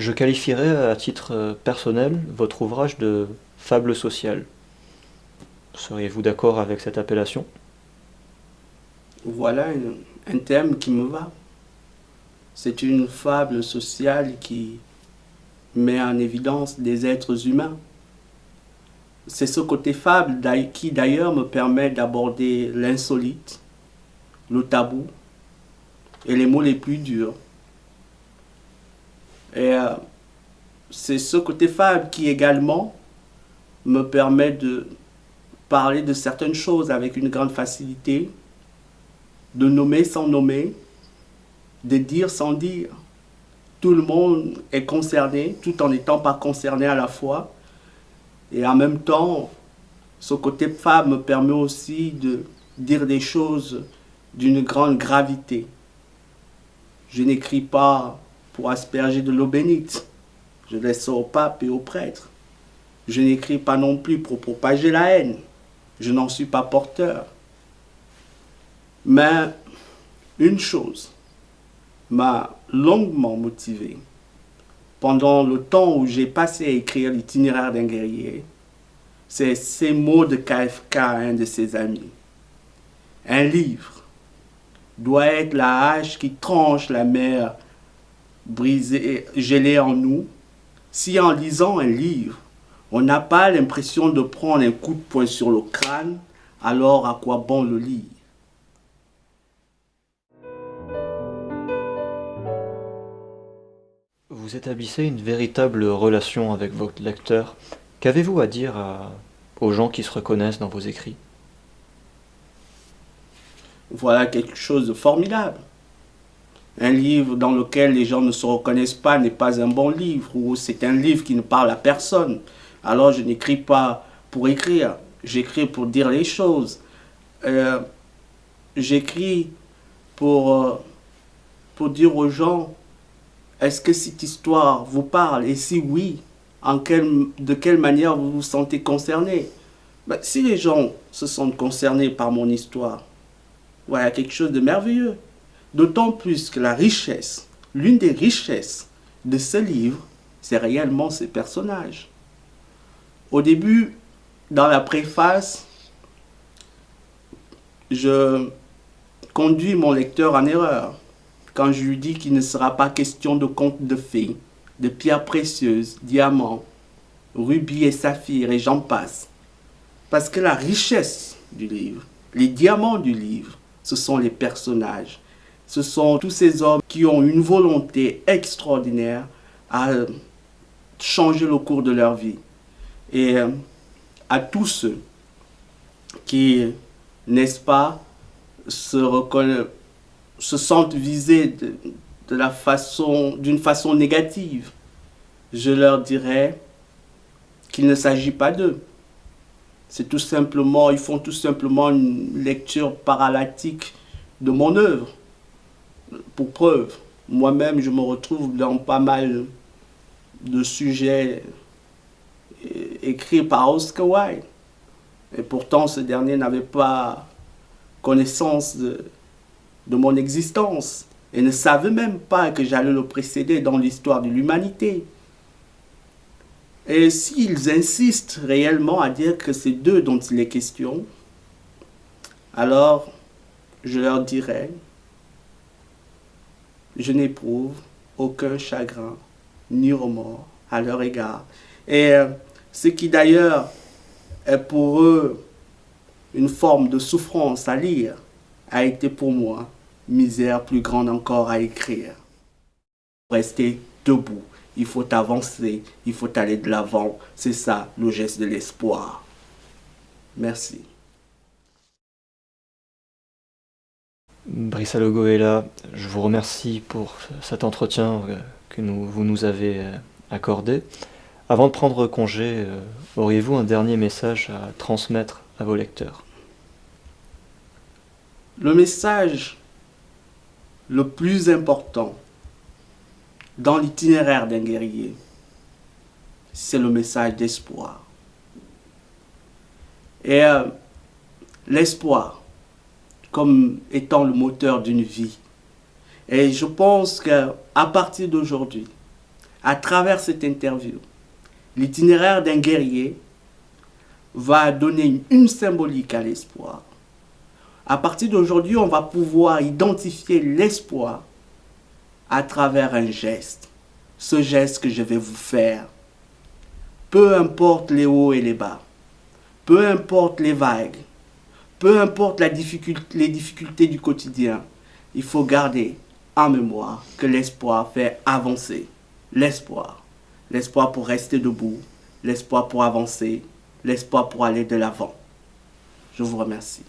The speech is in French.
Je qualifierais à titre personnel votre ouvrage de fable sociale. Seriez-vous d'accord avec cette appellation? Voilà un terme qui me va. C'est une fable sociale qui met en évidence des êtres humains. C'est ce côté fable qui d'ailleurs me permet d'aborder l'insolite, le tabou et les mots les plus durs. Et c'est ce côté fable qui également me permet de parler de certaines choses avec une grande facilité, de nommer sans nommer, de dire sans dire. Tout le monde est concerné, tout en n'étant pas concerné à la fois. Et en même temps, ce côté fable me permet aussi de dire des choses d'une grande gravité. Je n'écris pas pour asperger de l'eau bénite. Je laisse ça au pape et aux prêtres. Je n'écris pas non plus pour propager la haine. Je n'en suis pas porteur. Mais une chose m'a longuement motivé pendant le temps où j'ai passé à écrire l'itinéraire d'un guerrier. C'est ces mots de KFK à un de ses amis. Un livre doit être la hache qui tranche la mer brisée, gelée en nous. Si en lisant un livre, on n'a pas l'impression de prendre un coup de poing sur le crâne, alors à quoi bon le lire? Vous établissez une véritable relation avec votre lecteur. Qu'avez-vous à dire aux gens qui se reconnaissent dans vos écrits? Voilà quelque chose de formidable. Un livre dans lequel les gens ne se reconnaissent pas n'est pas un bon livre, ou c'est un livre qui ne parle à personne. Alors je n'écris pas pour écrire, j'écris pour dire les choses. J'écris pour dire aux gens, est-ce que cette histoire vous parle? Et si oui, de quelle manière vous vous sentez concerné? Ben, si les gens se sentent concernés par mon histoire, voilà quelque chose de merveilleux. D'autant plus que la richesse, l'une des richesses de ce livre, c'est réellement ses personnages. Au début, dans la préface, je conduis mon lecteur en erreur quand je lui dis qu'il ne sera pas question de contes de fées, de pierres précieuses, diamants, rubis et saphirs et j'en passe. Parce que la richesse du livre, les diamants du livre, ce sont les personnages. Ce sont tous ces hommes qui ont une volonté extraordinaire à changer le cours de leur vie. Et à tous ceux qui, n'est-ce pas, se sentent visés d'une façon négative, je leur dirais qu'il ne s'agit pas d'eux. C'est tout simplement, ils font tout simplement une lecture parallactique de mon œuvre. Pour preuve, moi-même, je me retrouve dans pas mal de sujets écrits par Oscar Wilde. Et pourtant, ce dernier n'avait pas connaissance de mon existence et ne savait même pas que j'allais le précéder dans l'histoire de l'humanité. Et s'ils insistent réellement à dire que c'est d'eux dont il est question, alors je leur dirai, je n'éprouve aucun chagrin ni remords à leur égard. Et ce qui d'ailleurs est pour eux une forme de souffrance à lire, a été pour moi misère plus grande encore à écrire. Rester debout, il faut avancer, il faut aller de l'avant, c'est ça le geste de l'espoir. Merci. Brice Alogoela, je vous remercie pour cet entretien que vous nous avez accordé. Avant de prendre congé, auriez-vous un dernier message à transmettre à vos lecteurs? Le message le plus important dans l'itinéraire d'un guerrier, c'est le message d'espoir. Et l'espoir comme étant le moteur d'une vie. Et je pense qu'à partir d'aujourd'hui, À travers cette interview, l'itinéraire d'un guerrier va donner une symbolique à l'espoir. À partir d'aujourd'hui, on va pouvoir identifier l'espoir à travers un geste. Ce geste que je vais vous faire. Peu importe les hauts et les bas, peu importe les vagues, peu importe les difficultés du quotidien, il faut garder en mémoire que l'espoir fait avancer. L'espoir. L'espoir pour rester debout, l'espoir pour avancer, l'espoir pour aller de l'avant. Je vous remercie.